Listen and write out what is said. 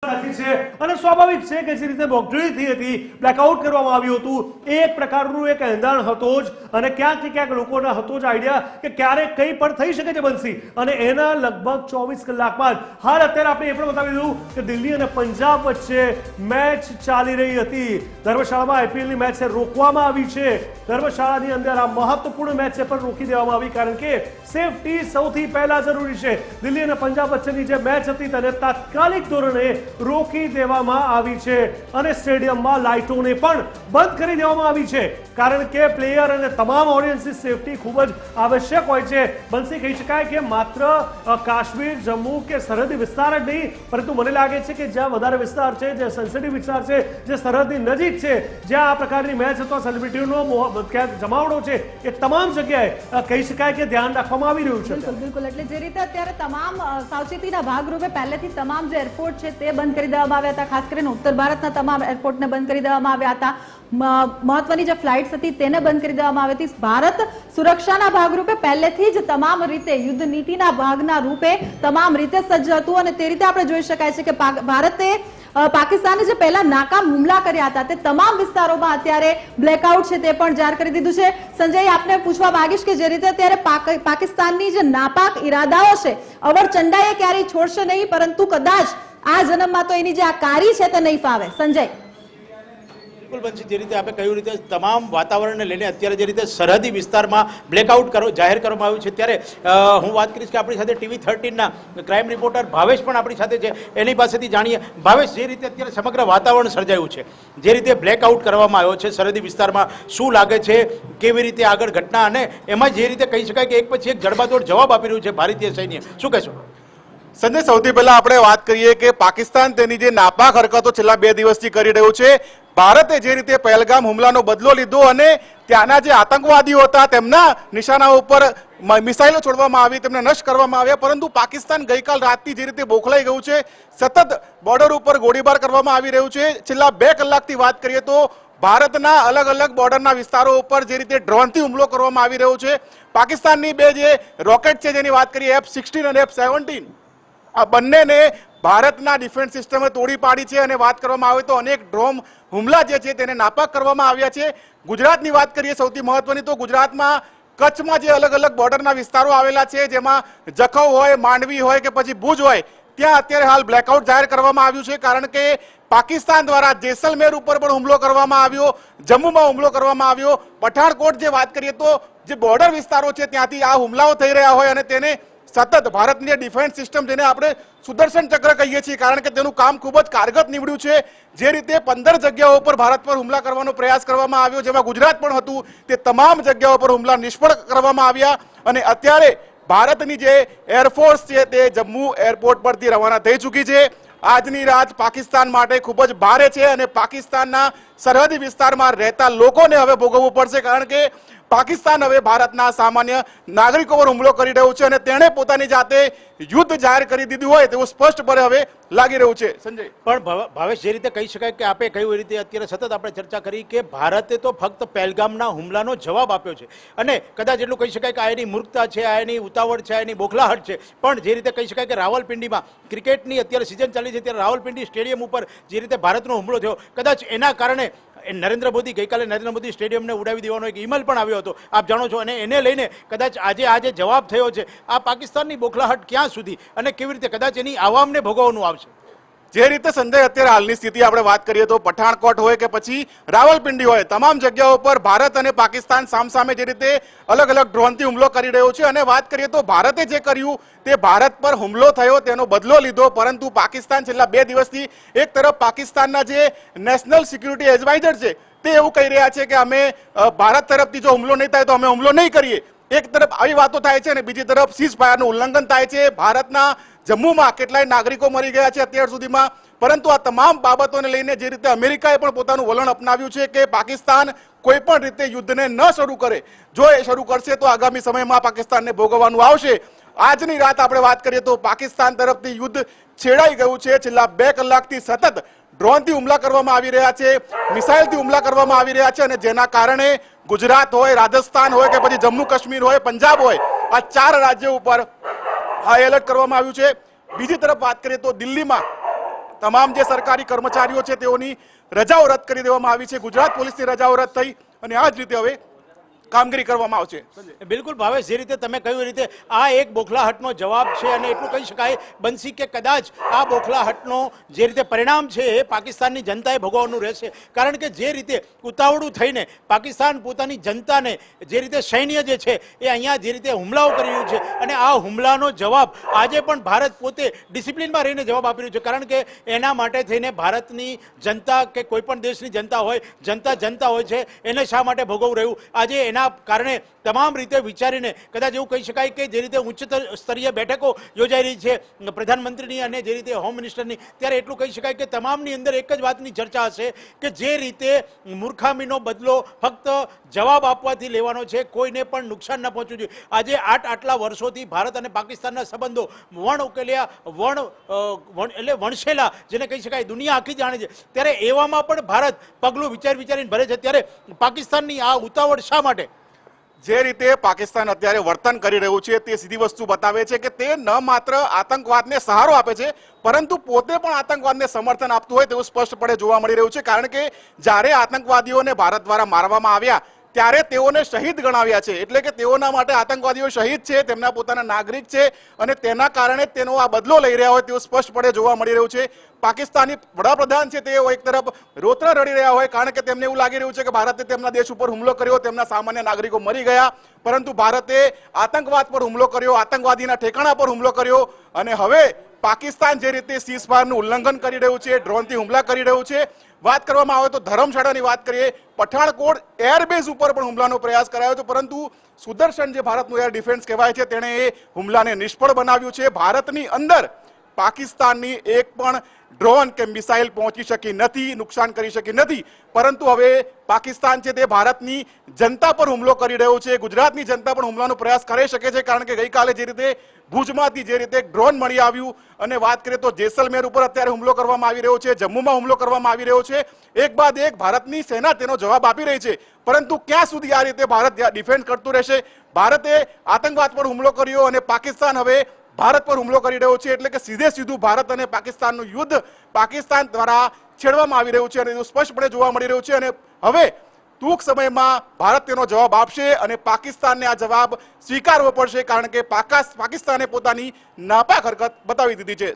અને સ્વાભાવિક છે કે જે રીતે મોકડ્રીલ થઈ હતી, બ્લેકઆઉટ કરવામાં આવ્યું હતું, એક પ્રકારનું એક એંધાણ હતો જ અને ક્યાંક ને ક્યાંક લોકોના હતો જ આઈડિયા કે ક્યારેક કંઈ પણ થઈ શકે છે બનશી અને એના લગભગ 24 કલાકમાં જ હાલ અત્યારે આપણે એ પણ બતાવી દીધું કે દિલ્હી અને પંજાબ વચ્ચે મેચ ચાલી રહી હતી. ધર્મશાળામાં આઈપીએલની મેચ છે રોકવામાં આવી છે. ધર્મશાળાની અંદર આ મહત્વપૂર્ણ મેચ છે પણ રોકી દેવામાં આવી કારણ કે સેફટી સૌથી પહેલા જરૂરી છે. દિલ્હી અને પંજાબ વચ્ચેની જે મેચ હતી તેને તાત્કાલિક ધોરણે રોકી દેવામાં આવી છે અને સ્ટેડિયમમાં લાઇટોને પણ બંધ કરી દેવામાં આવી છે કારણ કે પ્લેયર અને તમામ ઓડિયન્સની સેફટી ખૂબ જ આવશ્યક હોય છે. બંસી કહી શકાય કે માત્ર કાશ્મીર, જમ્મુ કે સરહદી વિસ્તાર જ નહીં, પરંતુ મને લાગે છે કે જ્યાં વધારે વિસ્તાર છે, જે સેન્સિટિવ વિસ્તાર છે, જે સરહદની નજીક છે, જ્યાં આ પ્રકારની મેચ અથવા સેલિબ્રિટીઓનો ક્યાંક જમાવડો છે, એ તમામ જગ્યાએ કહી શકાય કે ધ્યાન રાખવામાં આવી રહ્યું છે. બિલકુલ. એટલે જે રીતે અત્યારે તમામ સાવચેતીના ભાગરૂપે પહેલેથી તમામ જે એરપોર્ટ છે તે બંધ કરી દેવામાં આવ્યા હતા, ખાસ કરીને ઉત્તર ભારતના તમામ એરપોર્ટને બંધ કરી દેવામાં આવ્યા હતા. મહત્વની જે ફ્લાઇટ્સ હતી તેને બંધ કરી દેવામાં આવી હતી. ભારત સુરક્ષાના ભાગરૂપે પહેલેથી જ તમામ રીતે યુદ્ધ નીતિના ભાગના રૂપે તમામ રીતે સજ્જ હતું અને તે રીતે આપણે જોઈ શકાય છે કે ભારતે પાકિસ્તાને જે પહેલા નાકામ હુમલા કર્યા હતા તે તમામ વિસ્તારોમાં અત્યારે બ્લેકઆઉટ છે તે પણ જાહેર કરી દીધું છે. સંજય, આપને પૂછવા માંગીશ કે જે રીતે અત્યારે પાકિસ્તાનની જે નાપાક ઈરાદાઓ છે અવરચંડાએ ક્યારેય છોડશે નહીં, પરંતુ કદાચ આ જન્મમાં તો એની જે આ કારી છે તે નહીં ફાવે. સંજય, બિલકુલ બંસી, જે રીતે આપણે કહ્યું રીતે તમામ વાતાવરણને લઈને અત્યારે જે રીતે સરહદી વિસ્તારમાં બ્લેકઆઉટ જાહેર કરવામાં આવ્યું છે ત્યારે હું વાત કરીશ કે આપણી સાથે TV13ના ક્રાઇમ રિપોર્ટર ભાવેશ પણ આપણી સાથે છે. એની પાસેથી જાણીએ. ભાવેશ, જે રીતે અત્યારે સમગ્ર વાતાવરણ સર્જાયું છે, જે રીતે બ્લેકઆઉટ કરવામાં આવ્યો છે સરહદી વિસ્તારમાં, શું લાગે છે કેવી રીતે આગળ ઘટના અને એમાં જે રીતે કહી શકાય કે એક પછી એક જડબાતોડ જવાબ આપી રહ્યું છે ભારતીય સૈન્ય, શું કહેશો? સંજય, સૌથી પહેલા આપણે વાત કરીએ કે પાકિસ્તાન તેની જે નાપાક હરકતો છેલ્લા 2 દિવસથી કરી રહ્યું છે, ભારતે જે રીતે પહેલગામ હુમલાનો બદલો લીધો અને ત્યાંના જે આતંકવાદીઓ હતા તેમના નિશાના ઉપર મિસાઇલો છોડવામાં આવી, તેમને નષ્ટ કરવામાં આવ્યા, પરંતુ પાકિસ્તાન ગઈકાલ રાતથી જે રીતે બોખલાઈ ગયું છે, સતત બોર્ડર ઉપર ગોળીબાર કરવામાં આવી રહ્યું છે. છેલ્લા 2 કલાકથી વાત કરીએ તો ભારતના અલગ અલગ બોર્ડરના વિસ્તારો ઉપર જે રીતે ડ્રોનથી હુમલો કરવામાં આવી રહ્યો છે. પાકિસ્તાનની 2 જે રોકેટ છે જેની વાત કરીએ F-16 અને F-17, આ બંનેને ભારતના ડિફેન્સ સિસ્ટમે તોડી પાડી છે અને વાત કરવામાં આવે તો અનેક ડ્રોન હુમલા જે છે તેને નાપાક કરવામાં આવ્યા છે. ગુજરાતની વાત કરીએ સૌથી મહત્વની તો ગુજરાતમાં કચ્છમાં જે અલગ અલગ બોર્ડરના વિસ્તારો આવેલા છે જેમાં જખૌ હોય, માંડવી હોય કે પછી ભુજ હોય, ત્યાં અત્યારે હાલ બ્લેકઆઉટ જાહેર કરવામાં આવ્યું છે કારણ કે પાકિસ્તાન દ્વારા જેસલમેર ઉપર પણ હુમલો કરવામાં આવ્યો, જમ્મુમાં હુમલો કરવામાં આવ્યો, પઠાણકોટ જે વાત કરીએ તો જે બોર્ડર વિસ્તારો છે ત્યાંથી આ હુમલાઓ થઈ રહ્યા હોય અને તેને સતત ભારતની ડિફેન્સ સિસ્ટમ જેને આપણે સુદર્શન ચક્ર કહીએ છીએ કારણ કે તેનું કામ ખૂબ જ કારગત નીવડ્યું છે. જે રીતે 15 જગ્યાઓ પર ભારત પર હુમલા કરવાનો પ્રયાસ કરવામાં આવ્યો, જેમાં ગુજરાત પણ હતું, તે તમામ જગ્યાઓ પર હુમલા નિષ્ફળ કરવામાં આવ્યા અને અત્યારે ભારતની જે એરફોર્સ છે તે જમ્મુ એરપોર્ટ પરથી રવાના થઈ ચૂકી છે. આજની રાત પાકિસ્તાન માટે ખૂબ જ ભારે છે અને પાકિસ્તાનના સરહદી વિસ્તારમાં રહેતા લોકોને હવે ભોગવવું પડશે કારણ કે પાકિસ્તાન હવે ભારતના સામાન્ય નાગરિકો પર હુમલો કરી રહ્યું છે અને તેણે પોતાની જાતે યુદ્ધ જાહેર કરી દીધું હોય તેવું સ્પષ્ટપણે હવે લાગી રહ્યું છે. સંજય, પણ ભાવેશ, જે રીતે કહી શકાય કે આપે કહ્યું એ રીતે અત્યારે સતત આપણે ચર્ચા કરી કે ભારતે તો ફક્ત પહેલગામના હુમલાનો જવાબ આપ્યો છે અને કદાચ એટલું કહી શકાય કે આ એની મૂર્ખતા છે, આ એની ઉતાવળ છે, આ એની બોખલાહટ છે, પણ જે રીતે કહી શકાય કે રાવલપિંડીમાં ક્રિકેટની અત્યારે સિઝન ચાલી છે ત્યારે રાવલપિંડી સ્ટેડિયમ ઉપર જે રીતે ભારતનો હુમલો થયો, કદાચ એના કારણે નરેન્દ્ર મોદી ગઈકાલે નરેન્દ્ર મોદી સ્ટેડિયમને ઉડાવી દેવાનો એક ઈમેલ પણ આવ્યો હતો, આપ જાણો છો, અને એને લઈને કદાચ આજે જવાબ થયો છે. આ પાકિસ્તાનની બોખલાહટ ક્યાં સુધી અને કેવી રીતે કદાચ એની આવામને ભોગવવાનું આવશે? જે રીતે સંજય અત્યારે હાલની સ્થિતિ આપણે વાત કરીએ તો પઠાણકોટ હોય કે પછી રાવલપિંડી હોય, તમામ જગ્યાઓ પર ભારત અને પાકિસ્તાન સામસામે જે રીતે અલગ અલગ ડ્રોનથી હુમલો કરી રહ્યો છે અને વાત કરીએ તો ભારતે જે કર્યું તે ભારત પર હુમલો થયો તેનો બદલો લીધો, પરંતુ પાકિસ્તાન છેલ્લા 2 દિવસથી એક તરફ પાકિસ્તાનના જે નેશનલ સિક્યુરિટી એડવાઇઝર છે તે એવું કહી રહ્યા છે કે અમે ભારત તરફથી જો હુમલો નહીં થાય તો અમે હુમલો નહીં કરીએ. એક તરફ આવી વાતો થાય છે અને બીજી તરફ સીઝ ફાયરનું ઉલ્લંઘન થાય છે. ભારતના જમ્મુમાં કેટલાય નાગરિકો મરી ગયા છે અત્યાર સુધીમાં, પરંતુ આ તમામ બાબતોને લઈને જે રીતે અમેરિકાએ પણ પોતાનું વલણ અપનાવ્યું છે કે પાકિસ્તાન કોઈ પણ રીતે યુદ્ધને ન શરૂ કરે, જો એ શરૂ કરશે તો આગામી સમયમાં પાકિસ્તાનને ભોગવવાનું આવશે. આજની રાત આપણે વાત કરીએ તો પાકિસ્તાન તરફથી યુદ્ધ છેડાઈ ગયું છે. છેલ્લા 2 કલાકથી સતત ડ્રોનથી હુમલા કરવામાં આવી રહ્યા છે, મિસાઇલથી હુમલા કરવામાં આવી રહ્યા છે અને જેના કારણે ગુજરાત હોય, રાજસ્થાન હોય કે પછી જમ્મુ કાશ્મીર હોય, પંજાબ હોય, આ 4 રાજ્યો ઉપર હાઈ એલર્ટ કરવામાં આવ્યું છે. બીજી તરફ વાત કરીએ તો દિલ્હીમાં તમામ જે સરકારી કર્મચારીઓ છે તેઓની રજાઓ રદ કરી દેવામાં આવી છે. ગુજરાત પોલીસની રજાઓ રદ થઈ અને આ જ રીતે હવે કામગીરી કરવામાં આવશે. બિલકુલ ભાવેશ, જે રીતે તમે કહ્યું એ રીતે આ એક બોખલાહટનો જવાબ છે અને એટલું કહી શકાય બનશી કે કદાચ આ બોખલાહટનો જે રીતે પરિણામ છે એ પાકિસ્તાનની જનતાએ ભોગવવાનું રહેશે. કારણ કે જે રીતે ઉતાવળું થઈને પાકિસ્તાન પોતાની જનતાને જે રીતે સૈન્ય જે છે એ અહીંયા જે રીતે હુમલાઓ કરી રહ્યું છે અને આ હુમલાનો જવાબ આજે પણ ભારત પોતે ડિસિપ્લિનમાં રહીને જવાબ આપી રહ્યું છે. કારણ કે એના માટે થઈને ભારતની જનતા કે કોઈ પણ દેશની જનતા હોય, જનતા હોય છે, એને શા માટે ભોગવવું રહ્યું આજે એના કારણે તમામ રીતે વિચારીને કદાચ એવું કહી શકાય કે જે રીતે ઉચ્ચતર સ્તરીય બેઠકો યોજાઈ રહી છે પ્રધાનમંત્રીની અને જે રીતે હોમ મિનિસ્ટરની, ત્યારે એટલું કહી શકાય કે તમામની અંદર એક જ વાતની ચર્ચા હશે કે જે રીતે મૂર્ખામીનો બદલો ફક્ત જવાબ આપવાથી લેવાનો છે, કોઈને પણ નુકસાન ન પહોંચવું જોઈએ. આજે આટલા વર્ષોથી ભારત અને પાકિસ્તાનના સંબંધો વણ ઉકેલ્યા, એટલે વણસેલા જેને કહી શકાય દુનિયા આખી જાણે છે, ત્યારે એવામાં પણ ભારત પગલું વિચારીને ભરે છે. ત્યારે પાકિસ્તાનની આ ઉતાવળ શા માટે? જે રીતે પાકિસ્તાન અત્યારે વર્તન કરી રહ્યું છે તે સીધી વસ્તુ બતાવે છે કે તે ન માત્ર આતંકવાદને સહારો આપે છે પરંતુ પોતે પણ આતંકવાદને સમર્થન આપતું હોય તેવું સ્પષ્ટપણે જોવા મળી રહ્યું છે. કારણ કે જ્યારે આતંકવાદીઓને ભારત દ્વારા મારવામાં આવ્યા ત્યારે તેઓને શહીદ ગણાવ્યા છે. એટલે કે તેઓના માટે આતંકવાદીઓ શહીદ છે, તેમના પોતાના નાગરિક છે અને તેના કારણે તેનો આ બદલો લઈ રહ્યા હોય તેવું સ્પષ્ટપણે જોવા મળી રહ્યું છે. પાકિસ્તાની વડાપ્રધાન છે તેઓ એક તરફ રોતરા રડી રહ્યા હોય કારણ કે તેમને એવું લાગી રહ્યું છે કે ભારતે તેમના દેશ ઉપર હુમલો કર્યો, તેમના સામાન્ય નાગરિકો મરી ગયા, પરંતુ ભારતે આતંકવાદ પર હુમલો કર્યો, આતંકવાદીના ઠેકાણા પર હુમલો કર્યો અને હવે પાકિસ્તાન જે રીતે સીઝફાયરનું ઉલ્લંઘન કરી રહ્યું છે, ડ્રોનથી હુમલા કરી રહ્યું છે. વાત કરવામાં આવે તો ધર્મશાળાની વાત કરીએ, પઠાણકોટ એરબેઝ ઉપર પણ હુમલાનો પ્રયાસ કરાયો હતો, પરંતુ સુદર્શન જે ભારતનું એર ડિફેન્સ કહેવાય છે તેણે એ હુમલાને નિષ્ફળ બનાવ્યું છે. ભારતની અંદર પાકિસ્તાનની એક પણ ડ્રોન કે મિસાઇલ પહોંચી શકી નથી, નુકસાન કરી શકી નથી, પરંતુ હવે પાકિસ્તાન છે તે ભારતની જનતા પર હુમલો કરી રહ્યો છે. ગુજરાતની જનતા પણ હુમલાનો પ્રયાસ કરી શકે છે કારણ કે ગઈકાલે જે રીતે ભુજમાંથી જે રીતે ડ્રોન મળી આવ્યું અને વાત કરીએ તો જેસલમેર ઉપર અત્યારે હુમલો કરવામાં આવી રહ્યો છે, જમ્મુમાં હુમલો કરવામાં આવી રહ્યો છે. એક બાદ એક ભારતની સેના તેનો જવાબ આપી રહી છે, પરંતુ ક્યાં સુધી આ રીતે ભારત ડિફેન્ડ કરતું રહેશે? ભારતે આતંકવાદ પર હુમલો કર્યો અને પાકિસ્તાન હવે ભારત પર હુમલો કરી રહ્યો છે. એટલે કે સીધું ભારત અને પાકિસ્તાનનું યુદ્ધ પાકિસ્તાન દ્વારા છેડવામાં આવી રહ્યું છે અને એવું સ્પષ્ટપણે જોવા મળી રહ્યું છે. અને હવે ટૂંક સમયમાં ભારત તેનો જવાબ આપશે અને પાકિસ્તાનને આ જવાબ સ્વીકારવો પડશે કારણ કે પાકિસ્તાને પોતાની નાપાક હરકત બતાવી દીધી છે.